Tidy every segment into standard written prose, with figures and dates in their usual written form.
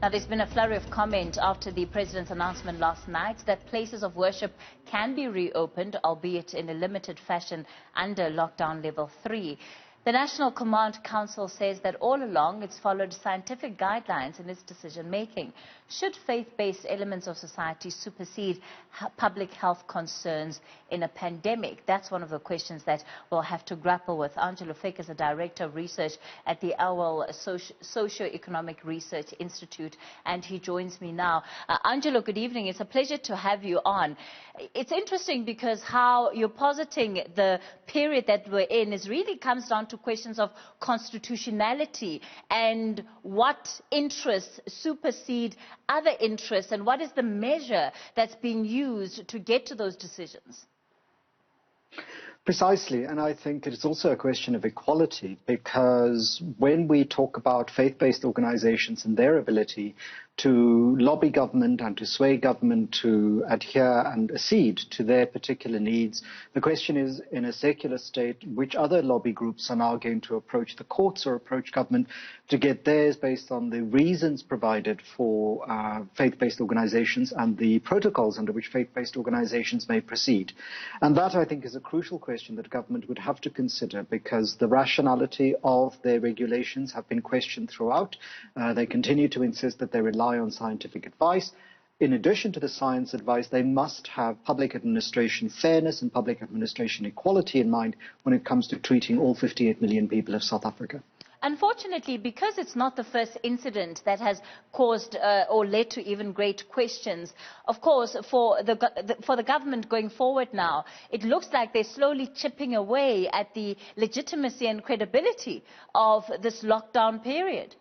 Now, there's been a flurry of comment after the President's announcement last night that places of worship can be reopened, albeit in a limited fashion under lockdown level 3. The National Command Council says that all along it's followed scientific guidelines in its decision-making. Should faith-based elements of society supersede public health concerns in a pandemic? That's one of the questions that we'll have to grapple with. Angelo Fick is a Director of Research at the Auwal Socio-Economic Research Institute, and he joins me now. Angelo, good evening. It's a pleasure to have you on. It's interesting because how you're positing the period that we're in really comes down to questions of constitutionality and what interests supersede other interests, and what is the measure that's being used to get to those decisions? Precisely, and I think that it's also a question of equality, because when we talk about faith-based organizations and their ability to lobby government and to sway government to adhere and accede to their particular needs, the question is, in a secular state, which other lobby groups are now going to approach the courts or approach government to get theirs based on the reasons provided for faith-based organizations and the protocols under which faith-based organizations may proceed. And that, I think, is a crucial question that government would have to consider, because the rationality of their regulations have been questioned throughout. They continue to insist that they rely on scientific advice. In addition to the science advice, they must have public administration fairness and public administration equality in mind when it comes to treating all 58 million people of South Africa. Unfortunately, because it's not the first incident that has caused or led to even great questions, of course, for the government going forward now, it looks like they're slowly chipping away at the legitimacy and credibility of this lockdown period.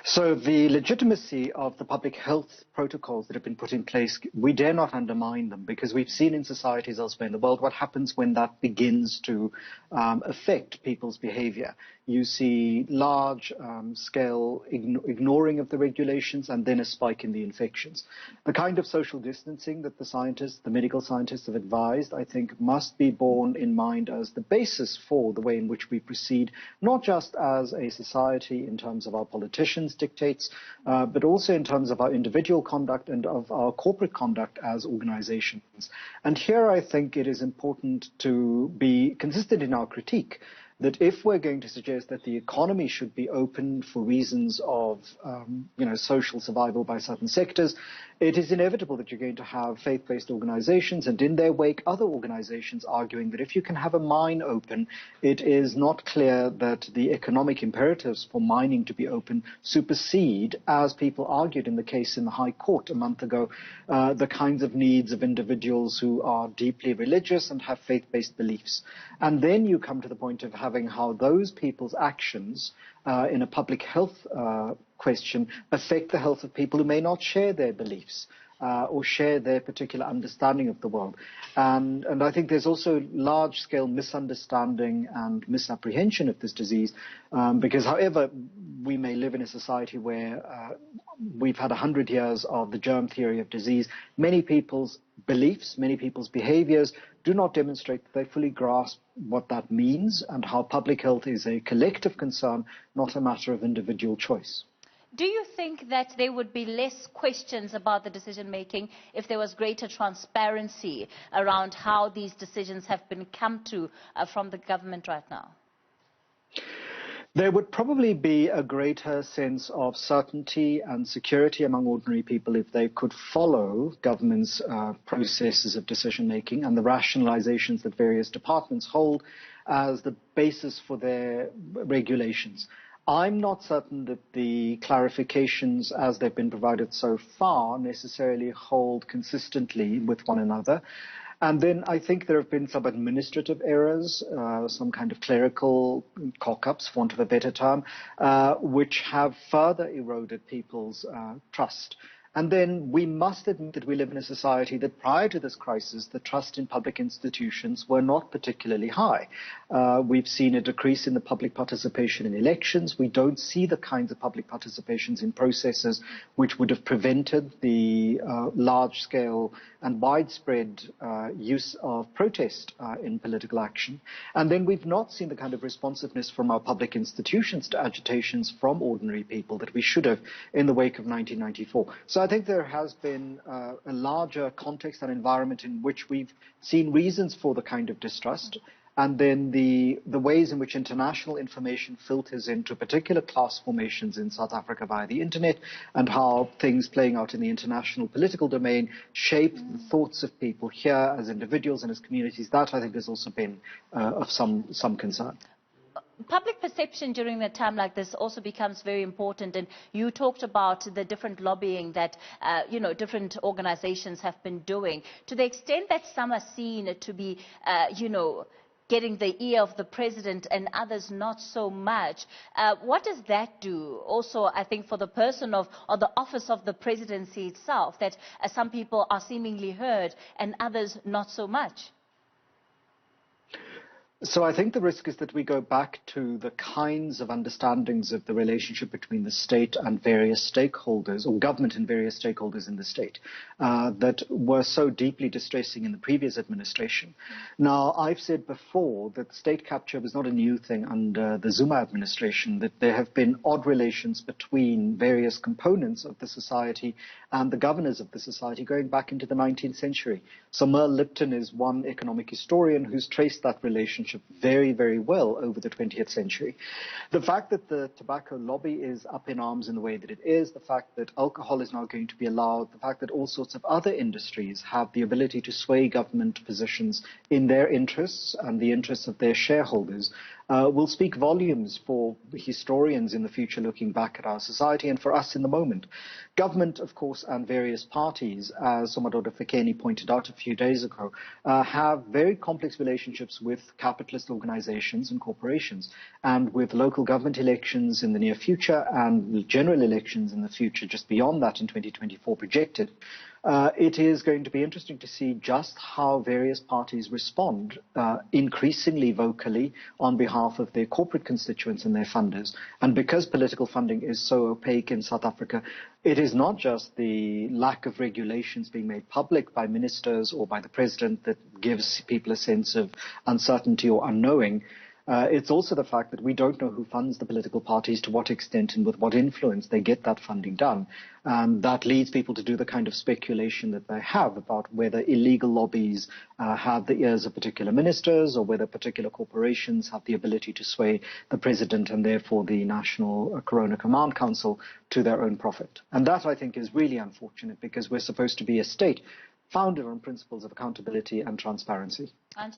So the legitimacy of the public health protocols that have been put in place, we dare not undermine them, because we've seen in societies elsewhere in the world what happens when that begins to affect people's behavior. You see large-scale ignoring of the regulations and then a spike in the infections. The kind of social distancing that the medical scientists have advised, I think, must be borne in mind as the basis for the way in which we proceed, not just as a society in terms of our politicians' dictates, but also in terms of our individual conduct and of our corporate conduct as organizations. And here I think it is important to be consistent in our critique, that if we're going to suggest that the economy should be open for reasons of social survival by certain sectors, it is inevitable that you're going to have faith-based organizations and in their wake other organizations arguing that if you can have a mine open, it is not clear that the economic imperatives for mining to be open supersede, as people argued in the case in the High Court a month ago, the kinds of needs of individuals who are deeply religious and have faith-based beliefs. And then you come to the point of having how those people's actions in a public health question affect the health of people who may not share their beliefs or share their particular understanding of the world. And I think there's also large-scale misunderstanding and misapprehension of this disease, because however we may live in a society where we've had 100 years of the germ theory of disease, many people's beliefs, many people's behaviors do not demonstrate that they fully grasp what that means and how public health is a collective concern, not a matter of individual choice. Do you think that there would be less questions about the decision-making if there was greater transparency around how these decisions have been come to from the government right now? There would probably be a greater sense of certainty and security among ordinary people if they could follow government's processes of decision-making and the rationalizations that various departments hold as the basis for their regulations. I'm not certain that the clarifications as they've been provided so far necessarily hold consistently with one another. And then I think there have been some administrative errors, some kind of clerical cock-ups, for want of a better term, which have further eroded people's trust. And then we must admit that we live in a society that prior to this crisis, the trust in public institutions were not particularly high. We've seen a decrease in the public participation in elections. We don't see the kinds of public participations in processes which would have prevented the large-scale and widespread use of protest in political action. And then we've not seen the kind of responsiveness from our public institutions to agitations from ordinary people that we should have in the wake of 1994. So I think there has been a larger context and environment in which we've seen reasons for the kind of distrust. And then the ways in which international information filters into particular class formations in South Africa via the internet, and how things playing out in the international political domain shape the thoughts of people here as individuals and as communities, that I think has also been of some concern. Public perception during a time like this also becomes very important, and you talked about the different lobbying that different organizations have been doing, to the extent that some are seen to be getting the ear of the president and others not so much. What does that do also, I think, for the person or the office of the presidency itself, that some people are seemingly heard and others not so much? So I think the risk is that we go back to the kinds of understandings of the relationship between the state and various stakeholders, or government and various stakeholders in the state, that were so deeply distressing in the previous administration. Now, I've said before that state capture was not a new thing under the Zuma administration, that there have been odd relations between various components of the society and the governors of the society going back into the 19th century. So Merle Lipton is one economic historian who's traced that relationship very, very well over the 20th century. The fact that the tobacco lobby is up in arms in the way that it is, the fact that alcohol is now going to be allowed, the fact that all sorts of other industries have the ability to sway government positions in their interests and the interests of their shareholders, will speak volumes for historians in the future looking back at our society, and for us in the moment. Government, of course, and various parties, as Somadoda Fikeni pointed out a few days ago, have very complex relationships with capitalist organizations and corporations, and with local government elections in the near future and general elections in the future just beyond that in 2024 projected. It is going to be interesting to see just how various parties respond increasingly vocally on behalf of their corporate constituents and their funders. And because political funding is so opaque in South Africa, it is not just the lack of regulations being made public by ministers or by the president that gives people a sense of uncertainty or unknowing. It's also the fact that we don't know who funds the political parties, to what extent and with what influence they get that funding done. And that leads people to do the kind of speculation that they have about whether illegal lobbies have the ears of particular ministers, or whether particular corporations have the ability to sway the president and therefore the National Corona Command Council to their own profit. And that, I think, is really unfortunate, because we're supposed to be a state founded on principles of accountability and transparency.